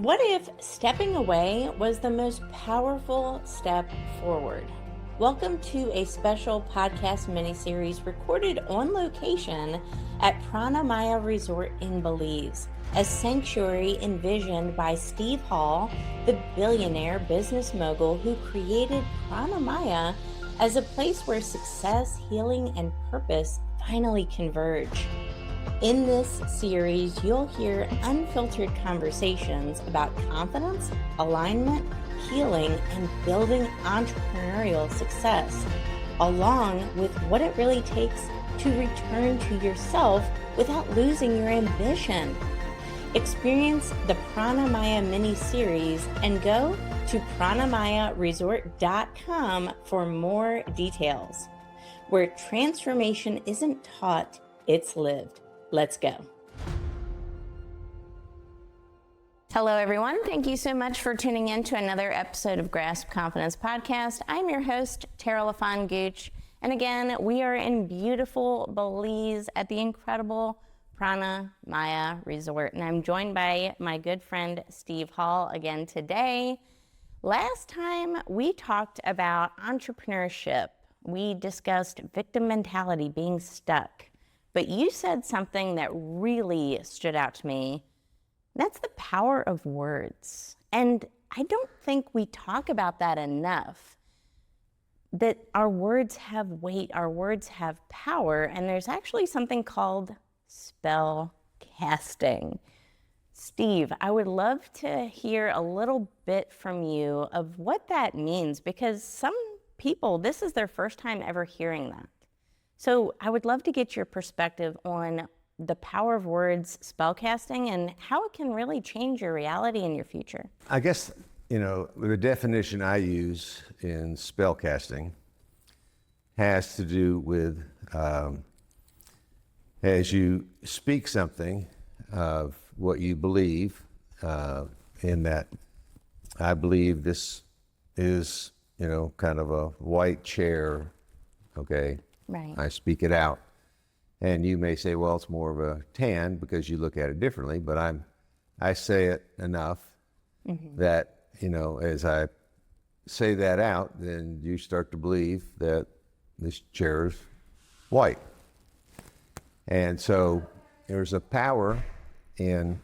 What if stepping away was the most powerful step forward? Welcome to a special podcast miniseries recorded on location at Prana Maya Resort in Belize, a sanctuary envisioned by Steve Hall, the billionaire business mogul who created Prana Maya as a place where success, healing, and purpose finally converge. In this series, you'll hear unfiltered conversations about confidence, alignment, healing, and building entrepreneurial success, along with what it really takes to return to yourself without losing your ambition. Experience the Prana Maya mini-series and go to pranamayaresort.com for more details, where transformation isn't taught, it's lived. Let's go. Hello, everyone. Thank you so much for tuning in to another episode of Grasp Confidence Podcast. I'm your host, Tara LaFon Gooch. And again, we are in beautiful Belize at the incredible Prana Maya Resort. And I'm joined by my good friend, Steve Hall, again today. Last time we talked about entrepreneurship. We discussed victim mentality, being stuck. But you said something that really stood out to me. That's the power of words. And I don't think we talk about that enough, that our words have weight, our words have power, and there's actually something called spell casting. Steve, I would love to hear a little bit from you of what that means, because some people, this is their first time ever hearing that. So I would love to get your perspective on the power of words, spellcasting, and how it can really change your reality and your future. I guess, the definition I use in spellcasting has to do with as you speak something of what you believe, in that I believe this is, kind of a white chair, okay? Right. I speak it out. And you may say, well, it's more of a tan because you look at it differently, but I say it enough that, as I say that out, then you start to believe that this chair is white. And so there's a power in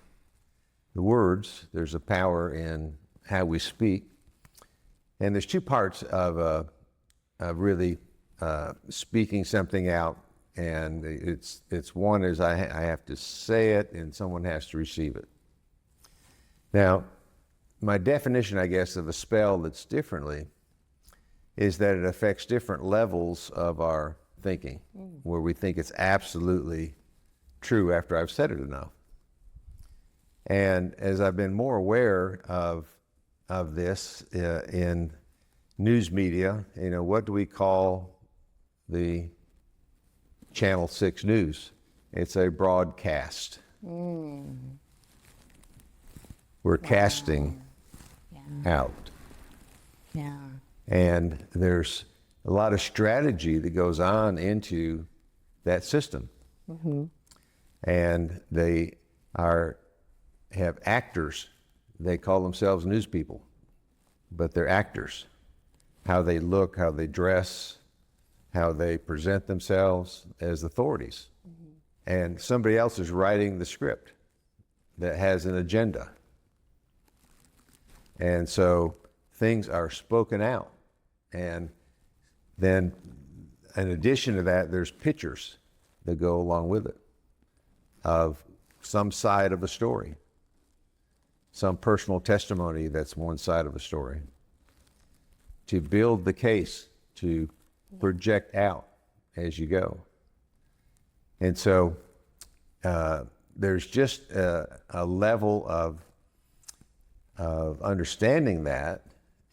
the words, there's a power in how we speak. And there's two parts of really speaking something out, and it's one is I have to say it and someone has to receive it. Now, my definition, I guess, of a spell that's differently is that it affects different levels of our thinking, where we think it's absolutely true after I've said it enough. And as I've been more aware of this in news media, what do we call the Channel 6 News? It's a broadcast. We're casting out. Yeah. And there's a lot of strategy that goes on into that system. And they have actors. They call themselves news people, but they're actors. How they look, how they dress, how they present themselves as authorities. And somebody else is writing the script that has an agenda. And so things are spoken out. And then in addition to that, there's pictures that go along with it of some side of a story, some personal testimony that's one side of a story, to build the case, to project out as you go. And so there's just a level of understanding that,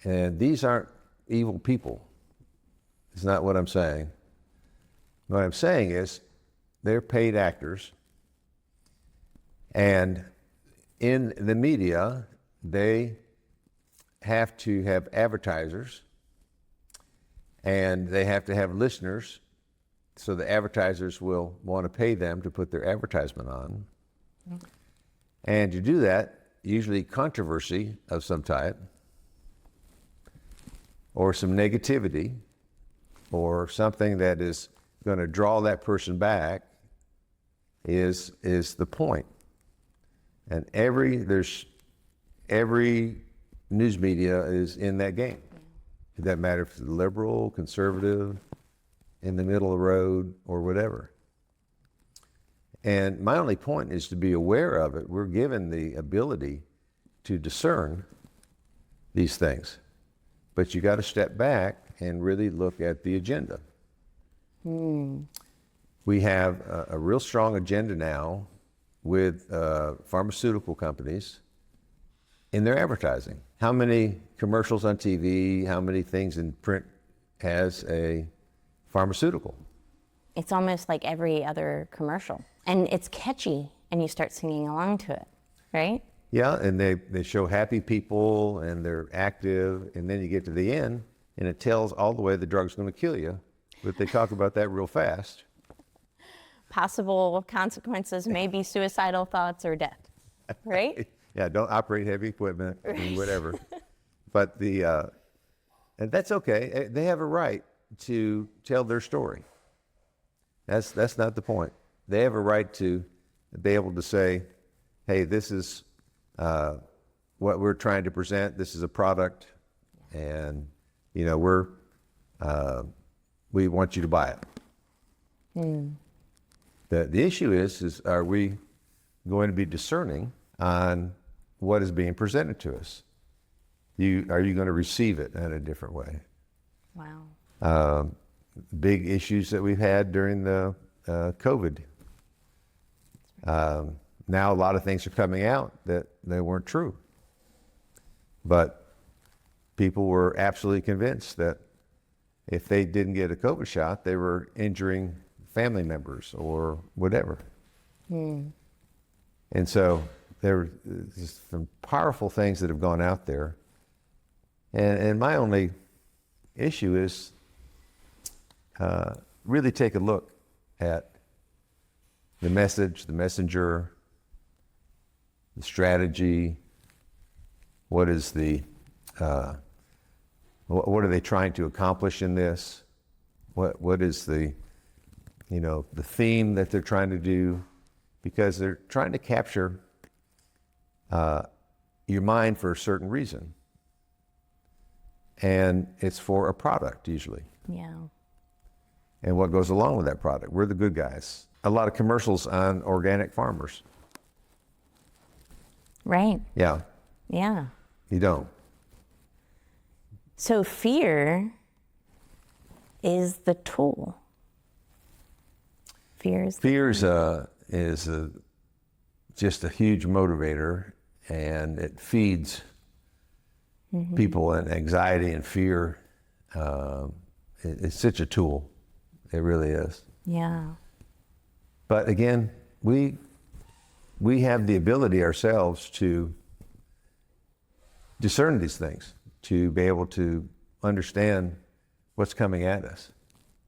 and these aren't evil people. It's not what I'm saying. What I'm saying is they're paid actors, and in the media, they have to have advertisers, and they have to have listeners, so the advertisers will want to pay them to put their advertisement on. And to do that, usually controversy of some type, or some negativity, or something that is going to draw that person back is the point. And every news media is in that game. It doesn't matter if it's liberal, conservative, in the middle of the road, or whatever. And my only point is to be aware of it. We're given the ability to discern these things. But you got to step back and really look at the agenda. We have a real strong agenda now with pharmaceutical companies in their advertising. How many commercials on TV, how many things in print has a pharmaceutical? It's almost like every other commercial. And it's catchy, and you start singing along to it, right? Yeah, and they show happy people, and they're active, and then you get to the end, and it tells all the way the drug's going to kill you, but they talk about that real fast. Possible consequences may be suicidal thoughts or death, right? Yeah, don't operate heavy equipment, and whatever. But and that's okay. They have a right to tell their story. That's not the point. They have a right to be able to say, hey, this is what we're trying to present. This is a product, and we want you to buy it. The issue is are we going to be discerning on what is being presented to us? Are you going to receive it in a different way? Wow. Big issues that we've had during the COVID. Now a lot of things are coming out that they weren't true. But people were absolutely convinced that if they didn't get a COVID shot, they were injuring family members or whatever. And so there were some powerful things that have gone out there. And my only issue is really take a look at the message, the messenger, the strategy. What is what are they trying to accomplish in this? What is the theme that they're trying to do? Because they're trying to capture your mind for a certain reason. And it's for a product usually. Yeah. And what goes along with that product. We're the good guys. A lot of commercials on organic farmers. Right. Yeah. Yeah. You don't. So fear is the tool. Fear is just a huge motivator, and it feeds people in anxiety and fear. It's such a tool. It really is. Yeah. But again, we have the ability ourselves to discern these things, to be able to understand what's coming at us.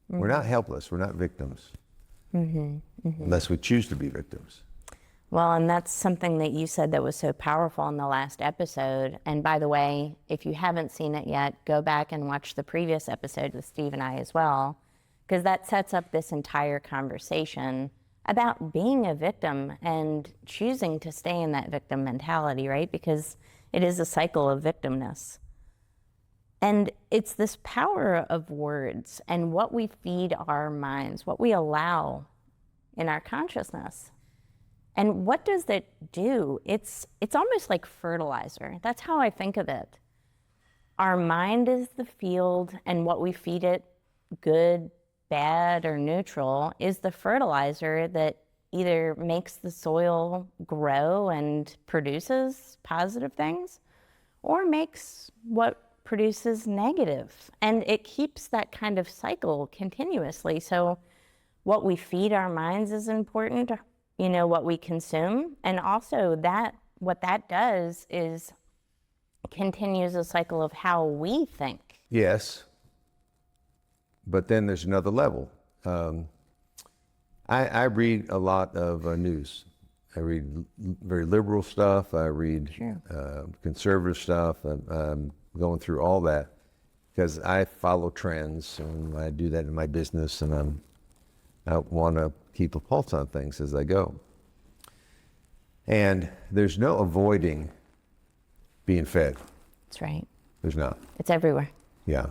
We're not helpless. We're not victims. Unless we choose to be victims. Well, and that's something that you said that was so powerful in the last episode. And by the way, if you haven't seen it yet, go back and watch the previous episode with Steve and I as well, because that sets up this entire conversation about being a victim and choosing to stay in that victim mentality, right? Because it is a cycle of victimness. And it's this power of words and what we feed our minds, what we allow in our consciousness. And what does it do? It's almost like fertilizer. That's how I think of it. Our mind is the field, and what we feed it, good, bad, or neutral, is the fertilizer that either makes the soil grow and produces positive things, or makes what produces negative. And it keeps that kind of cycle continuously. So what we feed our minds is important, what we consume. And also what that does is continues a cycle of how we think. Yes. But then there's another level. I read a lot of news, very liberal stuff. I read conservative stuff. I'm going through all that because I follow trends, and I do that in my business, and I want to keep a pulse on things as I go. And there's no avoiding being fed. That's right. There's not. It's everywhere. Yeah.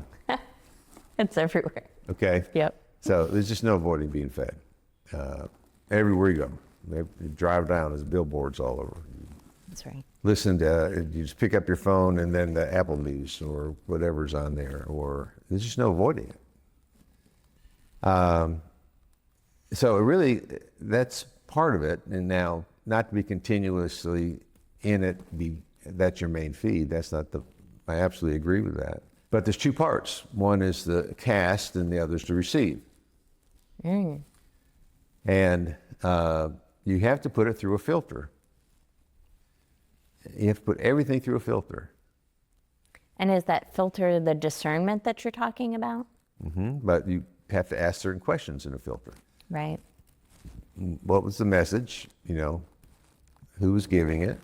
It's everywhere. Okay. Yep. So there's just no avoiding being fed. Everywhere you go, you drive down, there's billboards all over. That's right. Listen to, you just pick up your phone and then the Apple News or whatever's on there, or there's just no avoiding it. So really, that's part of it. And now, not to be continuously in it, that's your main feed. That's not I absolutely agree with that. But there's two parts. One is the cast and the other is to receive. And you have to put it through a filter. You have to put everything through a filter. And is that filter the discernment that you're talking about? Mm-hmm. But you have to ask certain questions in a filter. Right. What was the message? Who was giving it?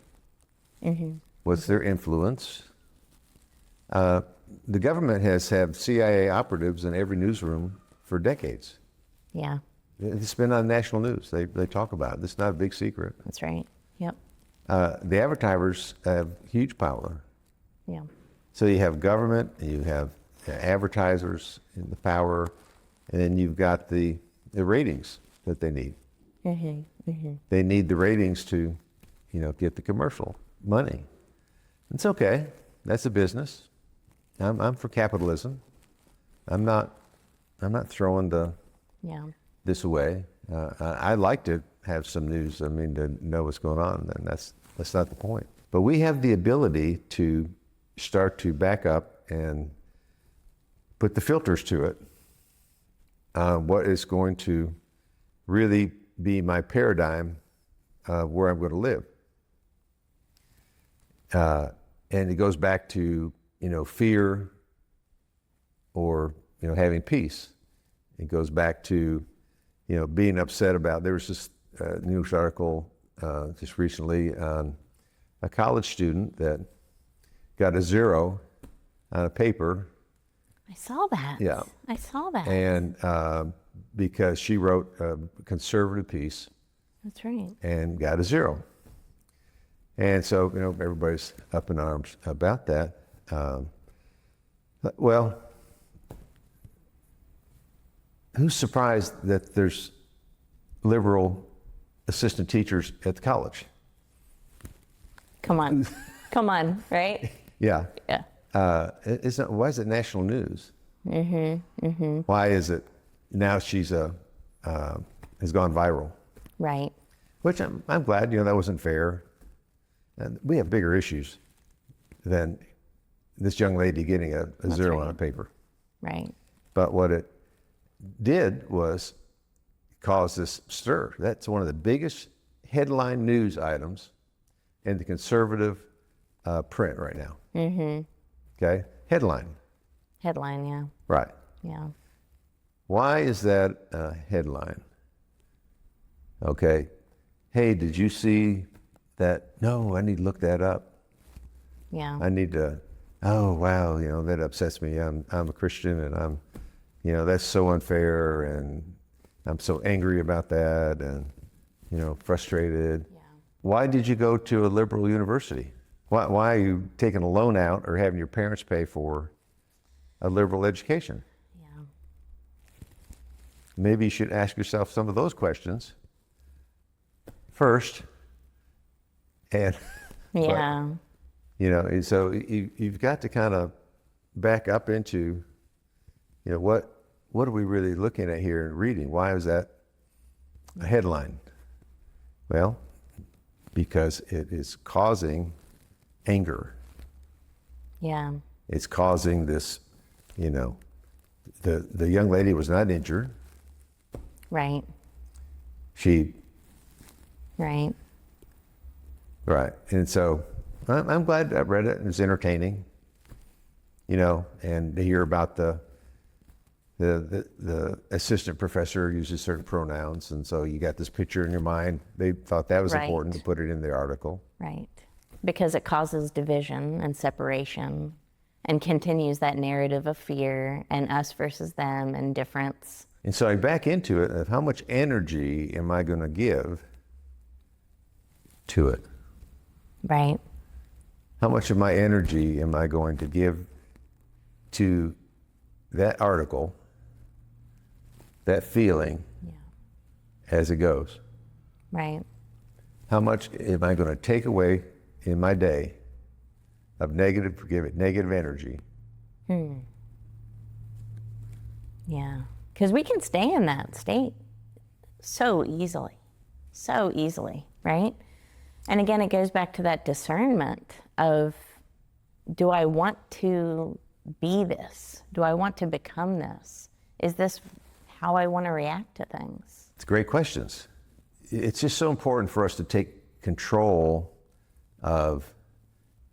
Mm-hmm. What's their influence? The government has had CIA operatives in every newsroom for decades. Yeah. It's been on national news. They talk about it. It's not a big secret. That's right. Yep. The advertisers have huge power. Yeah. So you have government, and you have advertisers and the power, and then you've got the ratings that they need. Mm-hmm. Mm-hmm. They need the ratings to, get the commercial money. It's okay. That's a business. I'm for capitalism. I'm not throwing this away. I like to have some news. To know what's going on, and that's not the point. But we have the ability to start to back up and put the filters to it. What is going to really be my paradigm where I'm going to live? And it goes back to fear or having peace. It goes back to being upset about. There was this news article just recently on a college student that got a 0 on a paper. I saw that. Yeah. I saw that. And because she wrote a conservative piece. That's right. And got a 0. And so, everybody's up in arms about that. Well, who's surprised that there's liberal assistant teachers at the college? Come on. Come on, right? Yeah. Yeah. Why is it national news? Mm-hmm. Mm-hmm. Why is it now she's has gone viral? Right. Which I'm glad, that wasn't fair. And we have bigger issues than this young lady getting a 0 on a paper. Right. But what it did was cause this stir. That's one of the biggest headline news items in the conservative print right now. Mm-hmm. Okay? Headline. Headline, yeah. Right. Yeah. Why is that a headline? Okay. Hey, did you see that? No, I need to look that up. Yeah. I need to, oh, wow, that upsets me. I'm a Christian, and I'm, that's so unfair, and I'm so angry about that, and, frustrated. Yeah. Why did you go to a liberal university? Why are you taking a loan out or having your parents pay for a liberal education? Yeah. Maybe you should ask yourself some of those questions first. And yeah. But, so you've got to kind of back up into, what are we really looking at here and reading? Why is that a headline? Well, because it is causing anger. Yeah. It's causing this, the young lady was not injured. Right. Right. And so I'm glad I read it. It was entertaining, and to hear about the the assistant professor uses certain pronouns, and so you got this picture in your mind. They thought that was important to put it in the article. Right. Because it causes division and separation and continues that narrative of fear and us versus them and difference. And so I back into it of how much energy am I going to give to it? Right. How much of my energy am I going to give to that article, that feeling, as it goes? Right. How much am I going to take away in my day of negative energy? Yeah. Because we can stay in that state so easily, right? And again, it goes back to that discernment of, do I want to be this? Do I want to become this? Is this how I want to react to things? It's great questions. It's just so important for us to take control of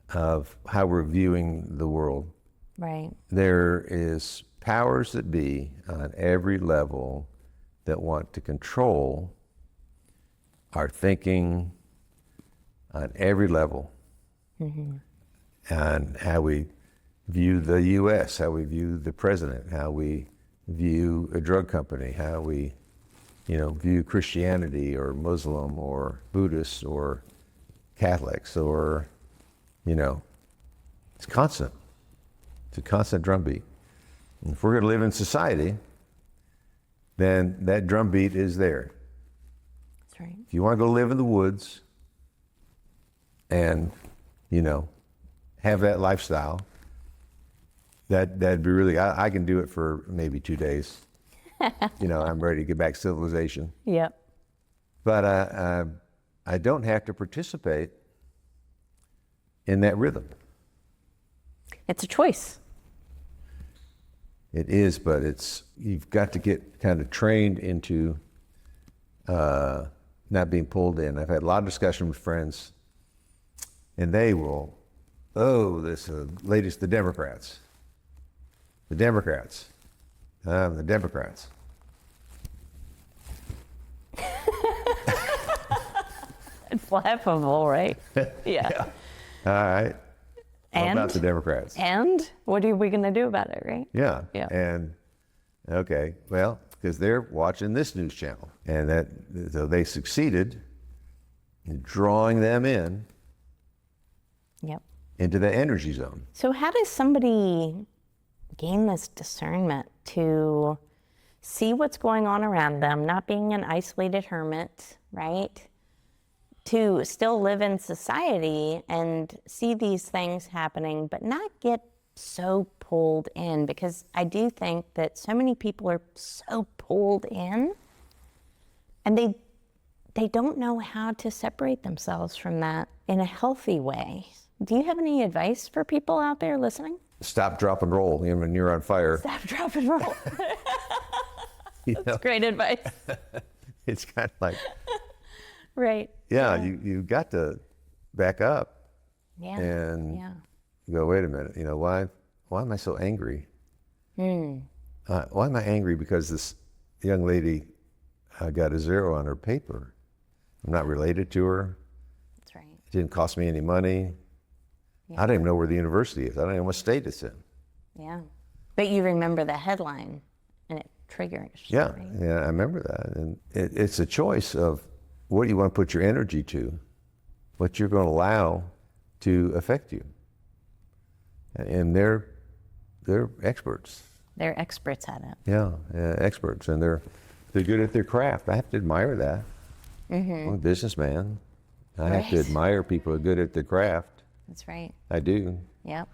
how we're viewing the world. Right. There is powers that be on every level that want to control our thinking on every level. And how we view the U.S., how we view the president, how we view a drug company, how we, view Christianity or Muslim or Buddhist or Catholics or, it's constant. It's a constant drumbeat. And if we're going to live in society, then that drumbeat is there. That's right. If you want to go live in the woods and, have that lifestyle, that'd be really, I can do it for maybe 2 days. I'm ready to get back to civilization. Yep. But I don't have to participate in that rhythm. It's a choice. It is, but you've got to get kind of trained into not being pulled in. I've had a lot of discussion with friends, and they will, latest, the Democrats. The Democrats. The Democrats. It's laughable, right? Yeah. All right. And about the Democrats. And what are we going to do about it, right? Yeah. Yeah. And okay, well, because they're watching this news channel, and so they succeeded in drawing them in. Yep. Into the energy zone. So how does somebody gain this discernment to see what's going on around them, not being an isolated hermit, right? To still live in society and see these things happening, but not get so pulled in? Because I do think that so many people are so pulled in, and they don't know how to separate themselves from that in a healthy way. Do you have any advice for people out there listening? Stop, drop, and roll. When you're on fire. Stop, drop, and roll. That's great advice. It's kind of like, right. Yeah, you got to back up. Yeah. And go, wait a minute. Why am I so angry? Why am I angry because this young lady got a 0 on her paper? I'm not related to her. That's right. It didn't cost me any money. I don't even know where the university is. I don't even know what state it's in. Yeah. But you remember the headline, and it triggers. Yeah, right? yeah, I remember that. And it's a choice of what you want to put your energy to, what you're going to allow to affect you. And they're experts. They're experts at it. Yeah, experts. And they're good at their craft. I have to admire that. I'm a businessman. I have to admire people who are good at their craft. That's right. I do. Yep.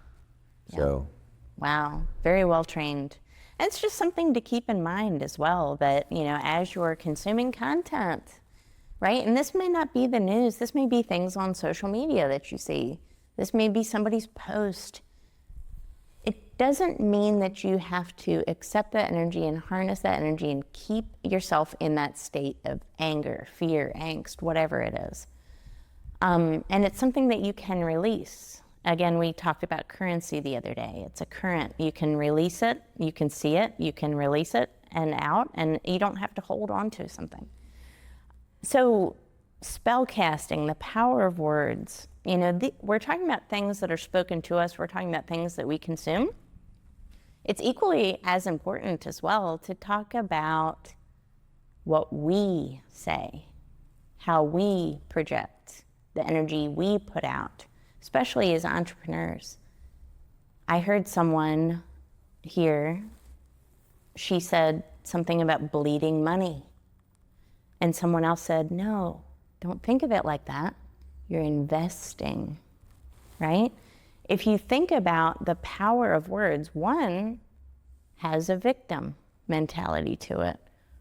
So. Wow. Very well trained. And it's just something to keep in mind as well, that, as you're consuming content, right? And this may not be the news. This may be things on social media that you see. This may be somebody's post. It doesn't mean that you have to accept that energy and harness that energy and keep yourself in that state of anger, fear, angst, whatever it is. And it's something that you can release. Again, we talked about currency the other day. It's a current. You can release it, you can see it, you can release it and out, and you don't have to hold on to something. So spell casting, the power of words, we're talking about things that are spoken to us. We're talking about things that we consume. It's equally as important as well to talk about what we say, how we project, the energy we put out, especially as entrepreneurs. I heard someone here, she said something about bleeding money. And someone else said, no, don't think of it like that. You're investing, right? If you think about the power of words, one has a victim mentality to it.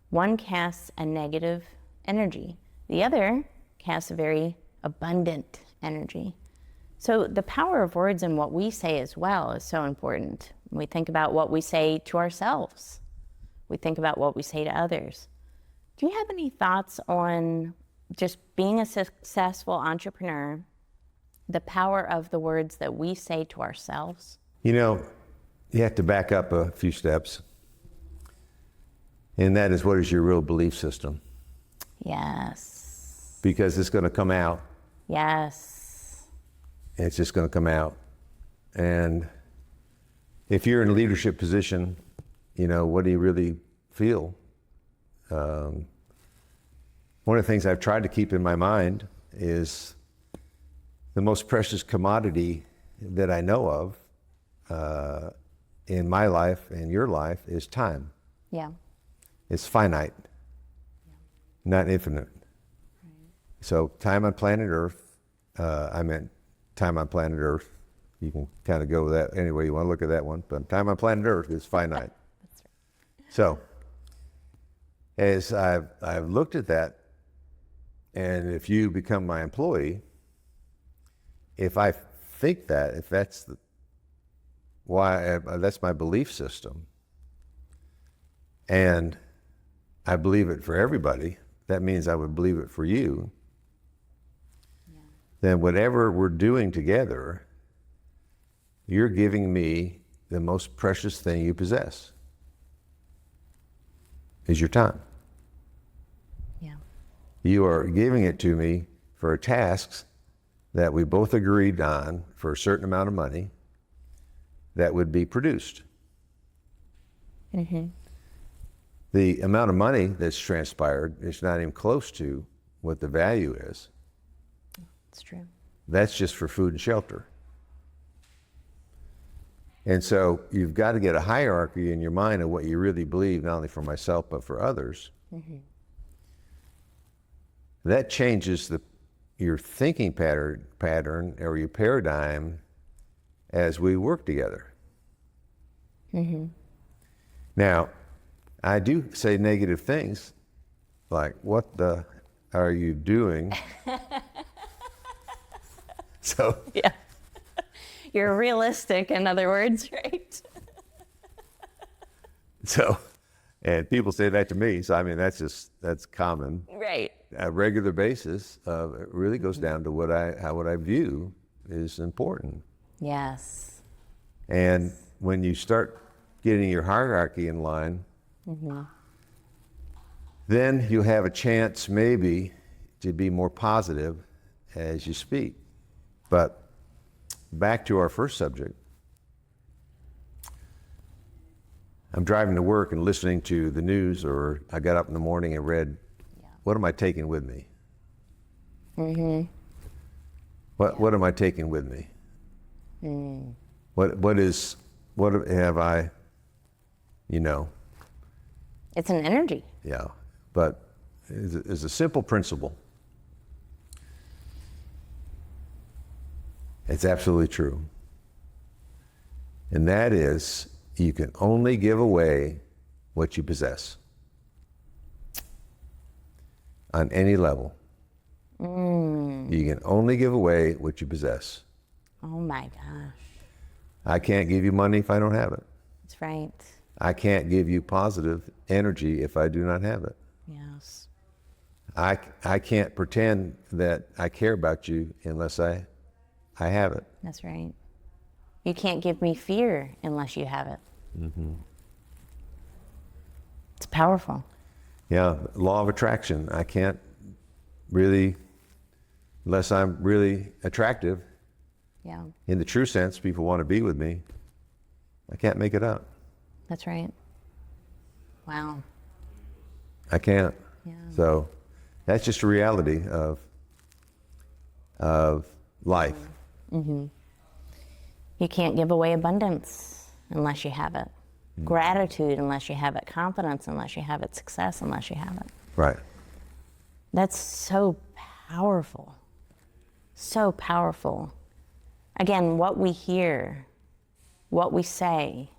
One casts a negative energy. The other casts a very abundant energy. So the power of words and what we say as well is so important. We think about what we say to ourselves. We think about what we say to others. Do you have any thoughts on just being a successful entrepreneur, the power of the words that we say to ourselves? You have to back up a few steps. And that is, what is your real belief system? Yes. Because it's going to come out. Yes. It's just going to come out. And if you're in a leadership position, what do you really feel? One of the things I've tried to keep in my mind is the most precious commodity that I know of in my life and your life is time. Yeah. It's finite, not infinite. Right. So time on planet Earth, I meant time on planet Earth. You can kind of go with that any way you want to look at that one, but time on planet Earth is finite. That's right. So as I've looked at that, and if you become my employee, if I think that, if that's that's my belief system, and I believe it for everybody, that means I would believe it for you, then whatever we're doing together, you're giving me the most precious thing you possess, is your time. Yeah. You are giving it to me for tasks that we both agreed on for a certain amount of money that would be produced. Mm-hmm. The amount of money that's transpired is not even close to what the value is. It's true. That's just for food and shelter. And so you've got to get a hierarchy in your mind of what you really believe, not only for myself, but for others. Mm-hmm. That changes your thinking pattern or your paradigm as we work together. Mm-hmm. Now, I do say negative things, like, what the are you doing? So yeah. You're realistic, in other words, right? So, and people say that to me. So, I mean, that's common. Right. A regular basis. It really goes down to what I view is important. Yes. And when you start getting your hierarchy in line, mm-hmm. then you have a chance maybe to be more positive as you speak. But back to our first subject. I'm driving to work and listening to the news, or I got up in the morning and read, what am I taking with me? Mm-hmm. What am I taking with me? Mm. What have I, It's an energy. Yeah, but it's a simple principle. It's absolutely true. And that is, you can only give away what you possess on any level. Mm. You can only give away what you possess. Oh my gosh. I can't give you money if I don't have it. That's right. I can't give you positive energy if I do not have it. Yes. I can't pretend that I care about you unless I I have it. That's right. You can't give me fear unless you have it. It's powerful. Yeah, law of attraction. I can't really, unless I'm really attractive, Yeah, in the true sense, people want to be with me, I can't make it up. that's right. Wow. I can't. Yeah. So that's just a reality of life. You can't give away abundance unless you have it. Gratitude unless you have it. Confidence unless you have it. Success unless you have it. Right. That's so powerful. So powerful. Again, what we hear, what we say,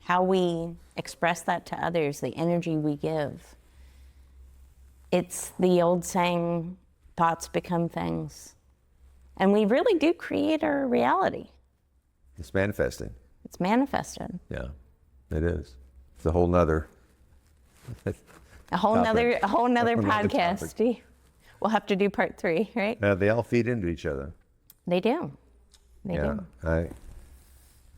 how we express that to others, the energy we give. It's the old saying, thoughts become things. And we really do create our reality. It's manifesting. It's manifested. Yeah, it is. It's a whole nother. A whole nother podcast. topic. Steve. We'll have to do part 3, right? They all feed into each other. They do. They Yeah, do. I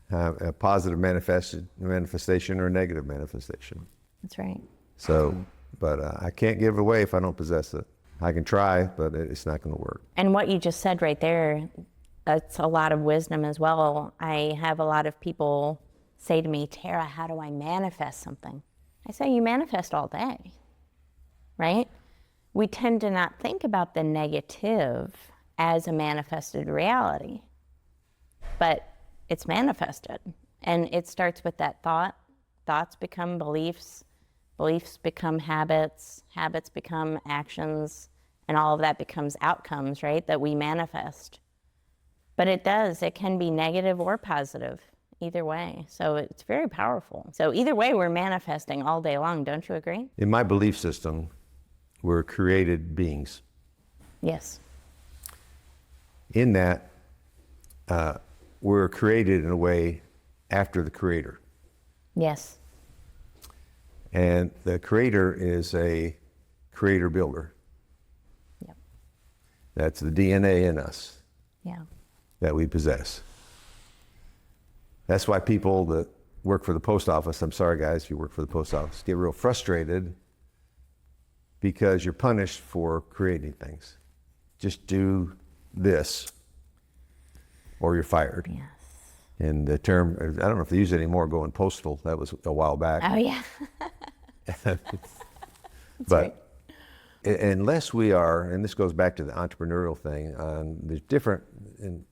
have a positive manifestation or a negative manifestation. That's right. So, but I can't give it away if I don't possess it. I can try, but it's not going to work. And what you just said right there, that's a lot of wisdom as well. I have a lot of people say to me, Tara, how do I manifest something? I say, you manifest all day, right? We tend to not think about the negative as a manifested reality, but it's manifested. And it starts with that thought. Thoughts become beliefs. Beliefs become habits. Habits become actions. And all of that becomes outcomes, right, that we manifest. But it can be negative or positive, either way. So it's very powerful. So either way, we're manifesting all day long. Don't you agree? In my belief system, we're created beings. Yes. In that, we're created in a way after the Creator. Yes. And the Creator is a creator builder. Yep. That's the DNA in us Yeah. that we possess. That's why people that work for the post office, I'm sorry guys if you work for the post office, get real frustrated because you're punished for creating things. Just do this or you're fired. Yes. And the term, I don't know if they use it anymore, going postal, that was a while back. Oh, yeah. But unless we are, and this goes back to the entrepreneurial thing, there's different, and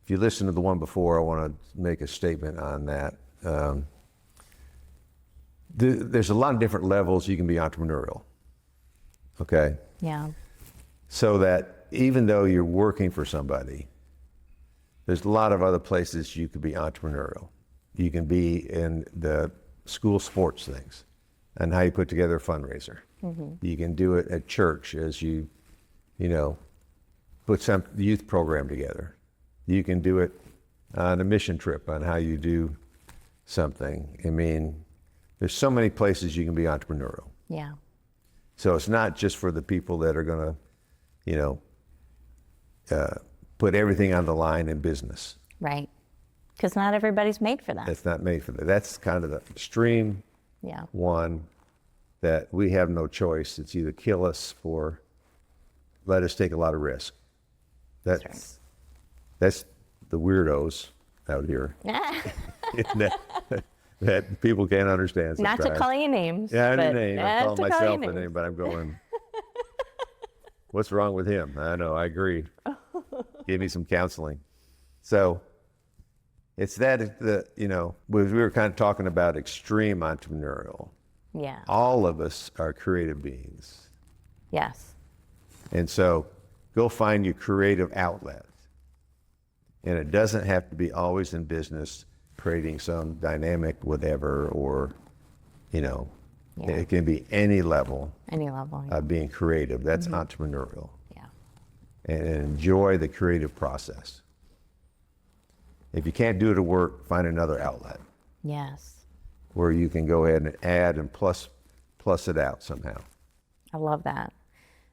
if you listen to the one before, I want to make a statement on that. There's a lot of different levels you can be entrepreneurial, okay? Yeah. So that even though you're working for somebody, there's a lot of other places you could be entrepreneurial. You can be in the school sports things and how you put together a fundraiser. Mm-hmm. You can do it at church as you put some youth program together. You can do it on a mission trip on how you do something. I mean, there's so many places you can be entrepreneurial. Yeah. So it's not just for the people that are going to, put everything on the line in business. Right. Because not everybody's made for that. It's not made for that. That's kind of the extreme one that we have no choice. It's either kill us or let us take a lot of risk. That's the weirdos out here that people can't understand sometimes. Not to call you names. Yeah, but name. I'm calling myself a name, but I'm going, what's wrong with him? I know, I agree. Give me some counseling. So it's that, we were kind of talking about extreme entrepreneurial. Yeah. All of us are creative beings. Yes. And so go find your creative outlet. And it doesn't have to be always in business, creating some dynamic whatever, or, it can be any level. Any level. Of being creative. That's entrepreneurial. Yeah. And enjoy the creative process. If you can't do it at work, find another outlet Yes. where you can go ahead and add and plus it out somehow. I love that.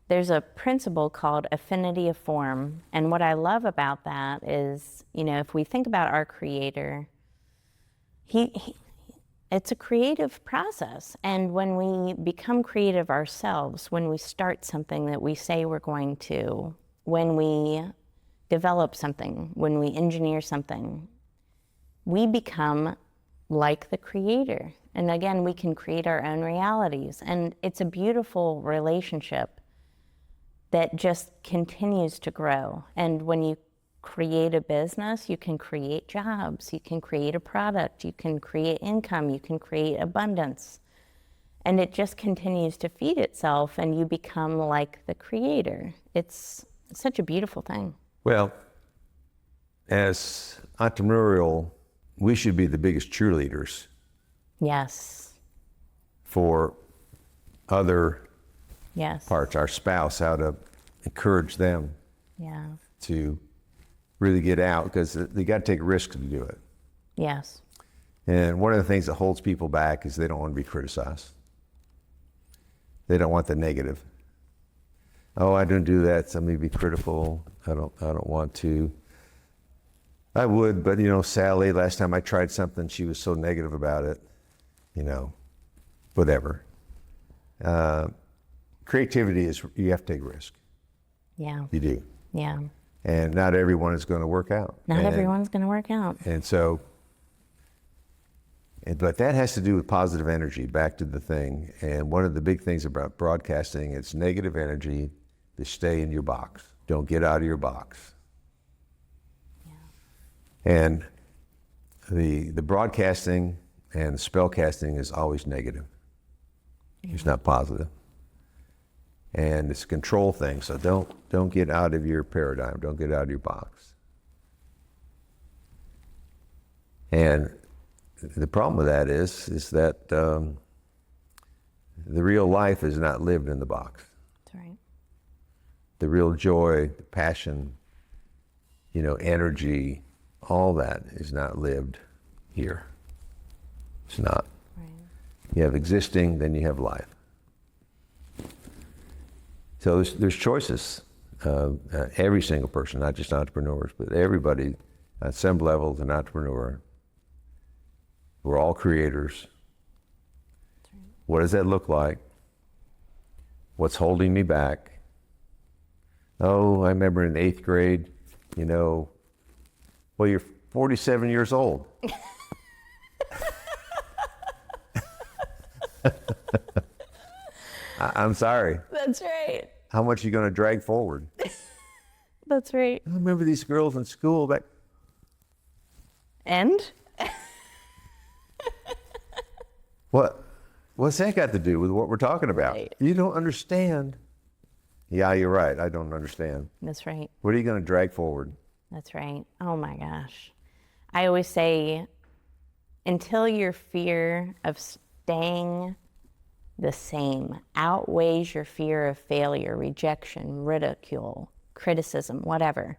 there's a principle called affinity of form. And what I love about that is, if we think about our creator, it's a creative process. And when we become creative ourselves, when we start something that we say we're going to, when we develop something, when we engineer something, we become like the creator. And again, we can create our own realities. And it's a beautiful relationship that just continues to grow. And when you create a business, you can create jobs, you can create a product, you can create income, you can create abundance. And it just continues to feed itself, and you become like the creator. It's such a beautiful thing. Well, as entrepreneurial, we should be the biggest cheerleaders. Yes. For other Yes. parts, our spouse, how to encourage them Yeah. to really get out, because they got to take risks to do it. Yes. And one of the things that holds people back is they don't want to be criticized. They don't want the negative. Oh, I don't do that. Somebody be critical. I don't want to. I would, but Sally, last time I tried something, she was so negative about it. Whatever. Creativity is, you have to take risk. Yeah. You do. Yeah. And not everyone is going to work out. Not everyone's going to work out. And so, but that has to do with positive energy, back to the thing. And one of the big things about broadcasting, it's negative energy to stay in your box. Don't get out of your box. Yeah. And the broadcasting and the spellcasting is always negative. Yeah. It's not positive. And it's a control thing, so don't get out of your paradigm. Don't get out of your box. And the problem with that is that the real life is not lived in the box. That's right. The real joy, the passion, energy, all that is not lived here. It's not. Right. You have existing, then you have life. So there's choices. Every single person, not just entrepreneurs, but everybody at some level is an entrepreneur. We're all creators. That's right. What does that look like? What's holding me back? Oh, I remember in 8th grade, well, you're 47 years old. I'm sorry. That's right. How much are you going to drag forward? That's right. I remember these girls in school back. And? What's that got to do with what we're talking about? Right. You don't understand. Yeah, you're right. I don't understand. That's right. What are you going to drag forward? That's right. Oh my gosh. I always say, until your fear of staying the same outweighs your fear of failure, rejection, ridicule, criticism, whatever,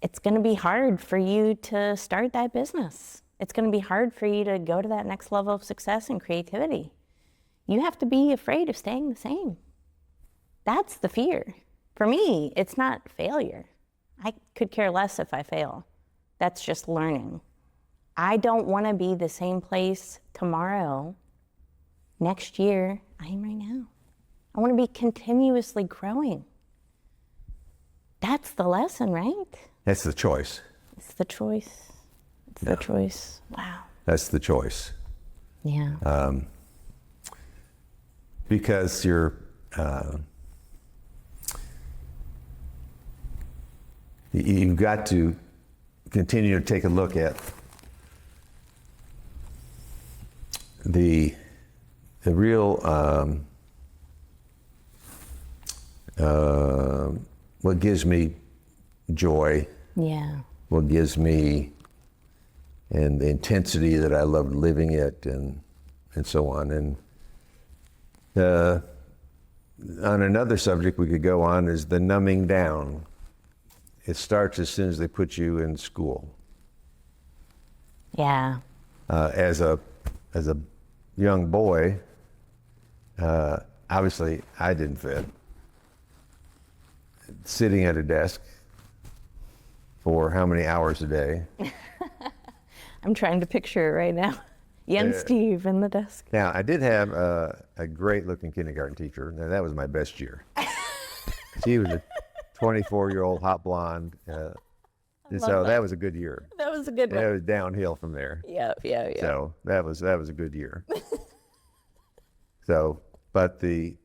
it's going to be hard for you to start that business. It's going to be hard for you to go to that next level of success and creativity. You have to be afraid of staying the same. That's the fear. For me, it's not failure. I could care less if I fail. That's just learning. I don't want to be the same place tomorrow, next year, I am right now. I want to be continuously growing. That's the lesson, right? That's the choice. It's the choice. It's the choice. Wow. That's the choice. Yeah. Because you've got to continue to take a look at the real, what gives me joy, Yeah. what gives me, and the intensity that I love living it, and so on. And on another subject we could go on is the numbing down. It starts as soon as they put you in school. Yeah. As a young boy, obviously I didn't fit. Sitting at a desk for how many hours a day? I'm trying to picture it right now. You and Steve in the desk. Now, I did have a great-looking kindergarten teacher. Now, that was my best year. She was a 24-year-old hot blonde. And so that was a good year. That was a good one. It was downhill from there. Yeah. So that was a good year. So, but she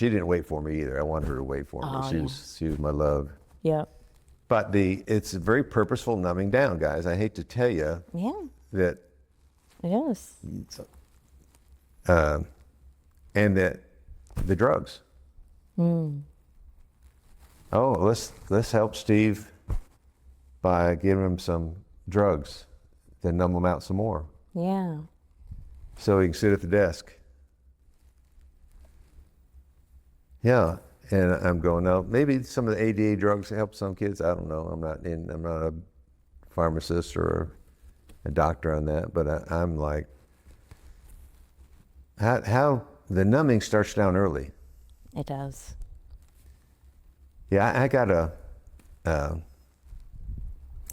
didn't wait for me either. I wanted her to wait for me. Oh, She was my love. Yep. But it's very purposeful numbing down, guys. I hate to tell you that It is. and that the drugs. Oh, let's help Steve by giving him some drugs to numb him out some more, Yeah. so he can sit at the desk. Yeah, and I'm going, no, maybe some of the ADA drugs help some kids. I don't know. I'm not a pharmacist or a doctor on that, but I'm like, how the numbing starts down early. It does. Yeah, I got a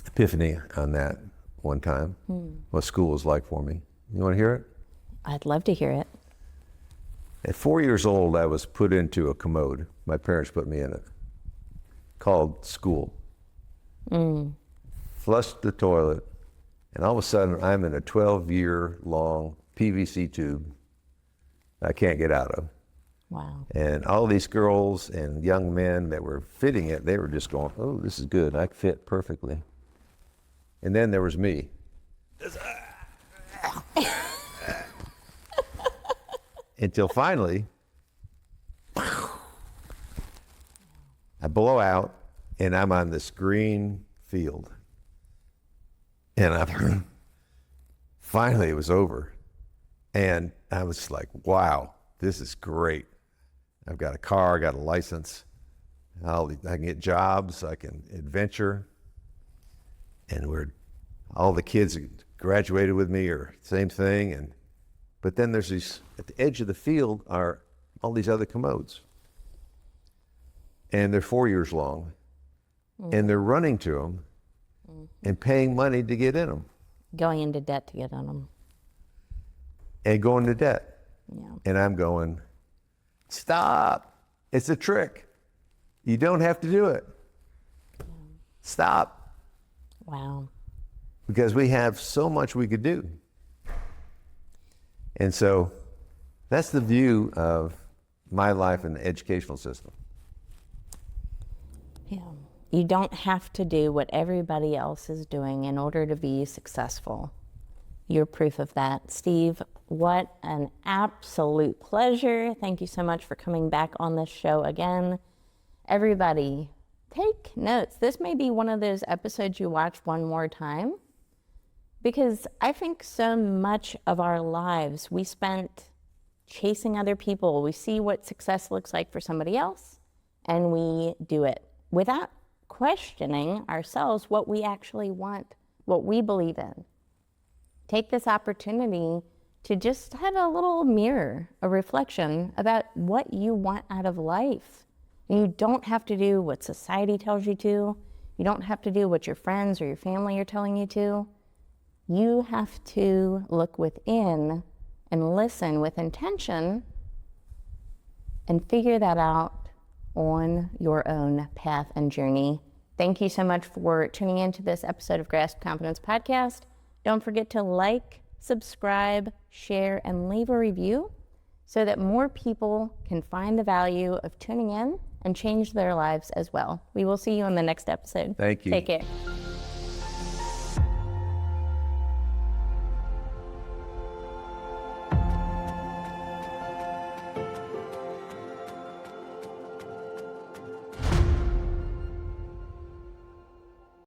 epiphany on that one time. What school was like for me. You want to hear it? I'd love to hear it. At 4 years old, I was put into a commode. My parents put me in it, called school. Flushed the toilet, and all of a sudden, I'm in a 12-year-long PVC tube I can't get out of. Wow. And all these girls and young men that were fitting it, they were just going, oh, this is good. I fit perfectly. And then there was me. Until finally, I blow out and I'm on this green field. And finally it was over. And I was like, wow, this is great. I've got a car, I got a license. I can get jobs, I can adventure. And all the kids that graduated with me are same thing. But then there's these, at the edge of the field are all these other commodes. And they're 4 years long. And they're running to them and paying money to get in them. Going into debt to get on them. And going to debt. Yeah. And I'm going, stop. It's a trick. You don't have to do it. Stop. Wow. Because we have so much we could do. And so that's the view of my life in the educational system. Yeah. You don't have to do what everybody else is doing in order to be successful. You're proof of that. Steve, what an absolute pleasure. Thank you so much for coming back on this show again. Everybody, take notes. This may be one of those episodes you watch one more time, because I think so much of our lives we spent chasing other people. We see what success looks like for somebody else, and we do it without questioning ourselves what we actually want, what we believe in. Take this opportunity to just have a little mirror, a reflection about what you want out of life. And you don't have to do what society tells you to. You don't have to do what your friends or your family are telling you to. You have to look within and listen with intention and figure that out on your own path and journey. Thank you so much for tuning into this episode of Grasp Confidence Podcast. Don't forget to like, subscribe, share, and leave a review so that more people can find the value of tuning in and change their lives as well. We will see you in the next episode. Thank you. Take care.